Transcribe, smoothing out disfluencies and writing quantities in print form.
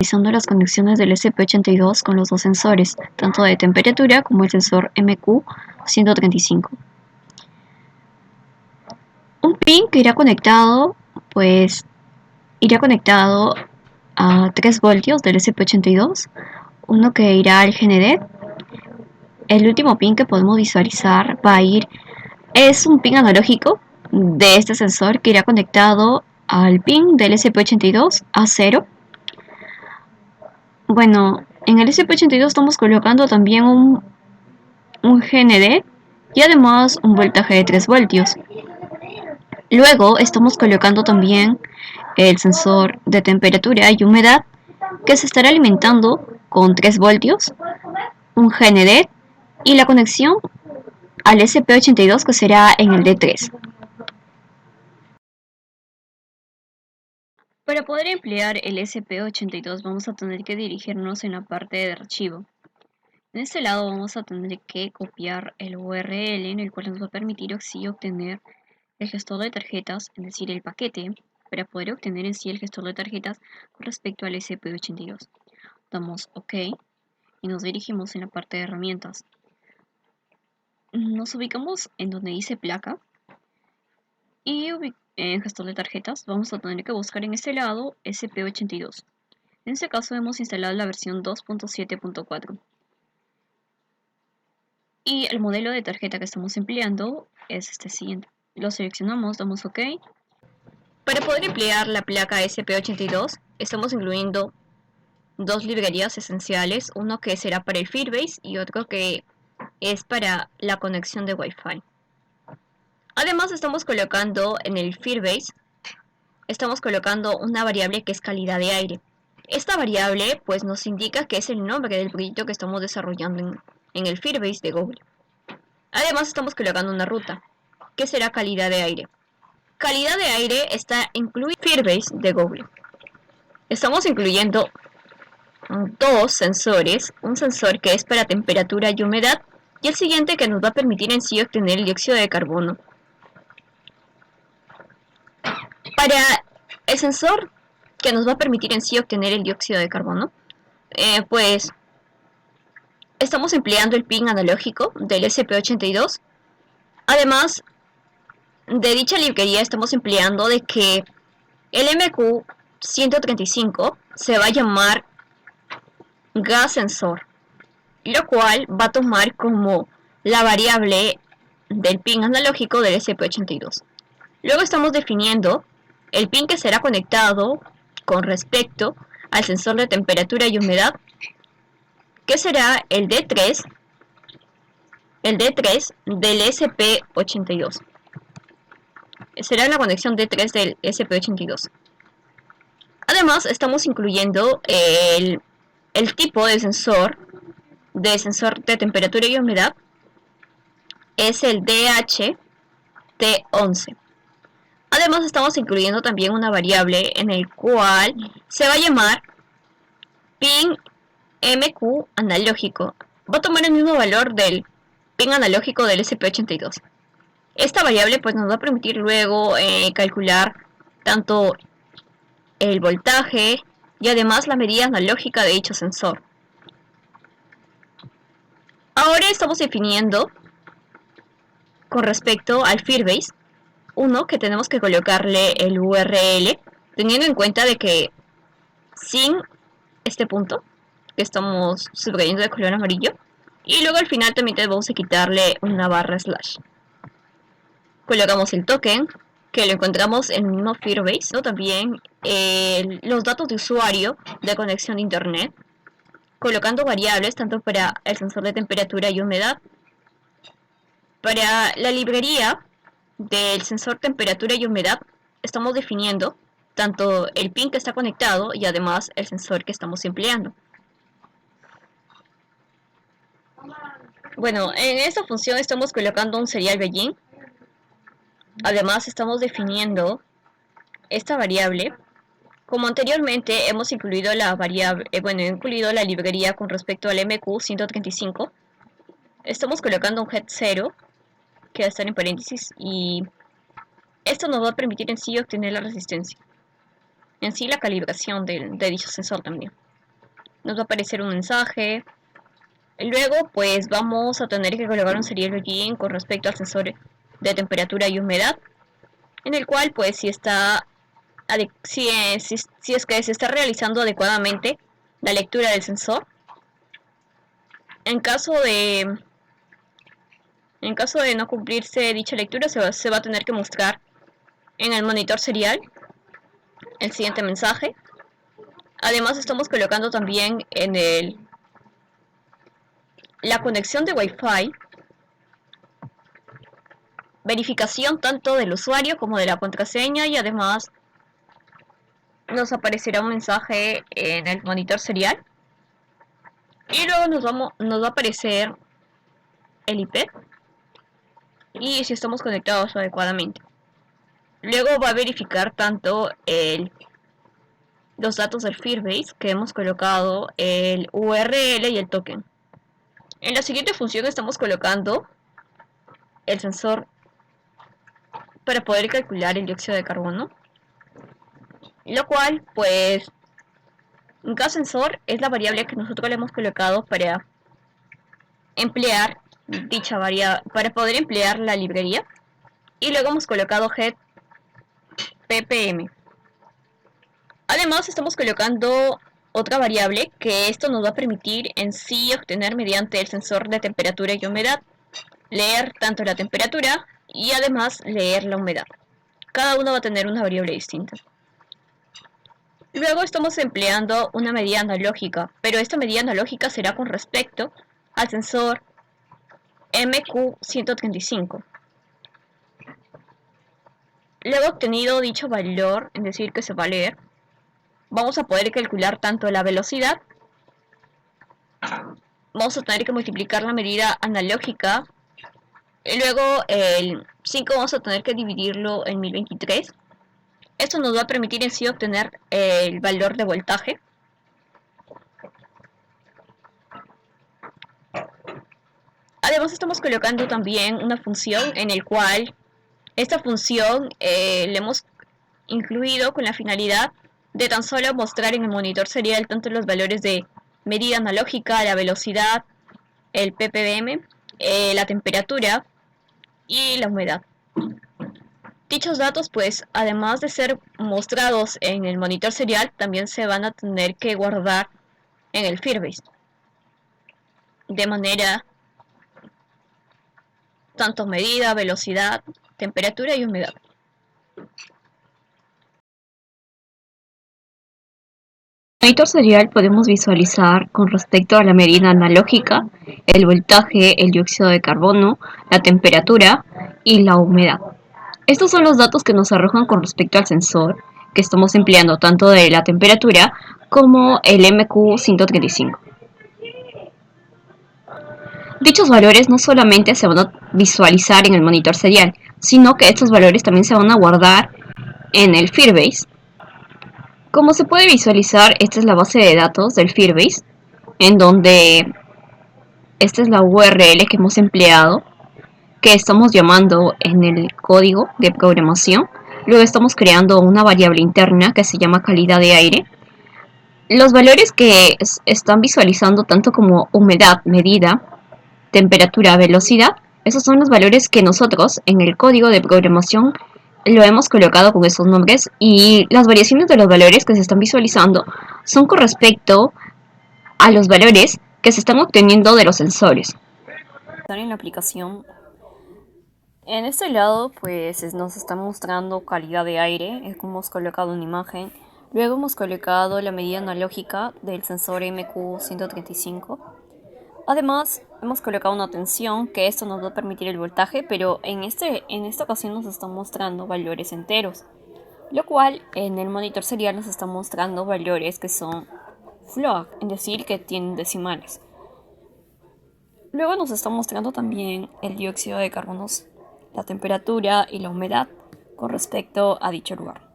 realizando las conexiones del SPM82 con los dos sensores, tanto de temperatura como el sensor MQ135. Un pin que irá conectado, a 3 voltios del SPM82, uno que irá al GND. El último pin que podemos visualizar es un pin analógico de este sensor que irá conectado al pin del SPM82 a 0. Bueno, en el SP82 estamos colocando también un GND y además un voltaje de 3 voltios. Luego estamos colocando también el sensor de temperatura y humedad que se estará alimentando con 3 voltios, un GND y la conexión al SP82 que será en el D3. Para poder emplear el SP82 vamos a tener que dirigirnos en la parte de archivo. En este lado vamos a tener que copiar el URL en el cual nos va a permitir así obtener el gestor de tarjetas, es decir, el paquete, para poder obtener en sí el gestor de tarjetas con respecto al SP82. Damos OK y nos dirigimos en la parte de herramientas. Nos ubicamos en donde dice placa y en gestor de tarjetas vamos a tener que buscar en este lado SP82. En este caso hemos instalado la versión 2.7.4. Y el modelo de tarjeta que estamos empleando es este siguiente. Lo seleccionamos, damos OK. Para poder emplear la placa SP82 estamos incluyendo dos librerías esenciales, uno que será para el Firebase y otro que es para la conexión de Wi-Fi. Además estamos colocando en el Firebase, estamos colocando una variable que es calidad de aire. Esta variable pues nos indica que es el nombre del proyecto que estamos desarrollando en el Firebase de Google. Además estamos colocando una ruta, que será calidad de aire. Calidad de aire está incluida en Firebase de Google. Estamos incluyendo dos sensores, un sensor que es para temperatura y humedad y el siguiente que nos va a permitir en sí obtener el dióxido de carbono. Para el sensor que nos va a permitir en sí obtener el dióxido de carbono, pues estamos empleando el pin analógico del SP82. Además de dicha librería estamos empleando de que el MQ135 se va a llamar gas sensor, lo cual va a tomar como la variable del pin analógico del SP82. Luego estamos definiendo el pin que será conectado con respecto al sensor de temperatura y humedad, que será el D3 del SP82. Será la conexión D3 del SP82. Además, estamos incluyendo el tipo de sensor de temperatura y humedad, es el DHT11. Además, estamos incluyendo también una variable en el cual se va a llamar pin MQ analógico. Va a tomar el mismo valor del pin analógico del SP82. Esta variable pues nos va a permitir luego calcular tanto el voltaje y además la medida analógica de dicho sensor. Ahora estamos definiendo con respecto al Firebase, uno que tenemos que colocarle el URL, teniendo en cuenta de que sin este punto que estamos subrayando de color amarillo, y luego al final también debemos quitarle una barra slash. Colocamos el token, que lo encontramos en el mismo Firebase, ¿no? También los datos de usuario de conexión a internet, colocando variables tanto para el sensor de temperatura y humedad. Para la librería del sensor temperatura y humedad estamos definiendo tanto el pin que está conectado y además el sensor que estamos empleando. Bueno, en esta función estamos colocando un serial begin. Además estamos definiendo esta variable. Como anteriormente hemos incluido la variable, he incluido la librería con respecto al MQ135, estamos colocando un head 0 que va a estar en paréntesis y esto nos va a permitir en sí obtener la resistencia, en sí la calibración de dicho sensor también. nos va a aparecer un mensaje. Luego pues vamos a tener que colocar un serial login con respecto al sensor de temperatura y humedad, en el cual pues si es que se está realizando adecuadamente la lectura del sensor. En caso de no cumplirse dicha lectura, se va a tener que mostrar en el monitor serial el siguiente mensaje. Además estamos colocando también en la conexión de Wi-Fi verificación tanto del usuario como de la contraseña, y además nos aparecerá un mensaje en el monitor serial y luego nos va a aparecer el IP y si estamos conectados adecuadamente. Luego va a verificar tanto los datos del Firebase que hemos colocado, el URL y el token. En la siguiente función estamos colocando el sensor para poder calcular el dióxido de carbono, lo cual pues gas sensor es la variable que nosotros le hemos colocado para emplear para poder emplear la librería, y luego hemos colocado head ppm. Además estamos colocando otra variable que esto nos va a permitir en sí obtener mediante el sensor de temperatura y humedad, leer tanto la temperatura y además leer la humedad. Cada uno va a tener una variable distinta. Luego estamos empleando una medida analógica, pero esta medida analógica será con respecto al sensor MQ135. Luego obtenido dicho valor, es decir que se va a leer, vamos a poder calcular tanto la velocidad, vamos a tener que multiplicar la medida analógica, y luego el 5 vamos a tener que dividirlo en 1023. Esto nos va a permitir en sí obtener el valor de voltaje. Además estamos colocando también una función en el cual esta función le hemos incluido con la finalidad de tan solo mostrar en el monitor serial tanto los valores de medida analógica, la velocidad, el ppm, la temperatura y la humedad. Dichos datos pues además de ser mostrados en el monitor serial también se van a tener que guardar en el Firebase de manera tanto medida, velocidad, temperatura y humedad. En el monitor serial podemos visualizar con respecto a la medida analógica el voltaje, el dióxido de carbono, la temperatura y la humedad. Estos son los datos que nos arrojan con respecto al sensor que estamos empleando tanto de la temperatura como el MQ135. Dichos valores no solamente se van a visualizar en el monitor serial, sino que estos valores también se van a guardar en el Firebase. Como se puede visualizar, esta es la base de datos del Firebase, en donde esta es la URL que hemos empleado, que estamos llamando en el código de programación. Luego estamos creando una variable interna que se llama calidad de aire. Los valores que están visualizando tanto como humedad, medida, temperatura, velocidad, esos son los valores que nosotros en el código de programación lo hemos colocado con esos nombres, y las variaciones de los valores que se están visualizando son con respecto a los valores que se están obteniendo de los sensores. En la aplicación, en este lado pues nos está mostrando calidad de aire, hemos colocado una imagen, luego hemos colocado la medida analógica del sensor MQ135. Además, hemos colocado una tensión, que esto nos va a permitir el voltaje, pero en esta ocasión nos está mostrando valores enteros, lo cual en el monitor serial nos está mostrando valores que son float, es decir, que tienen decimales. Luego nos está mostrando también el dióxido de carbono, la temperatura y la humedad con respecto a dicho lugar.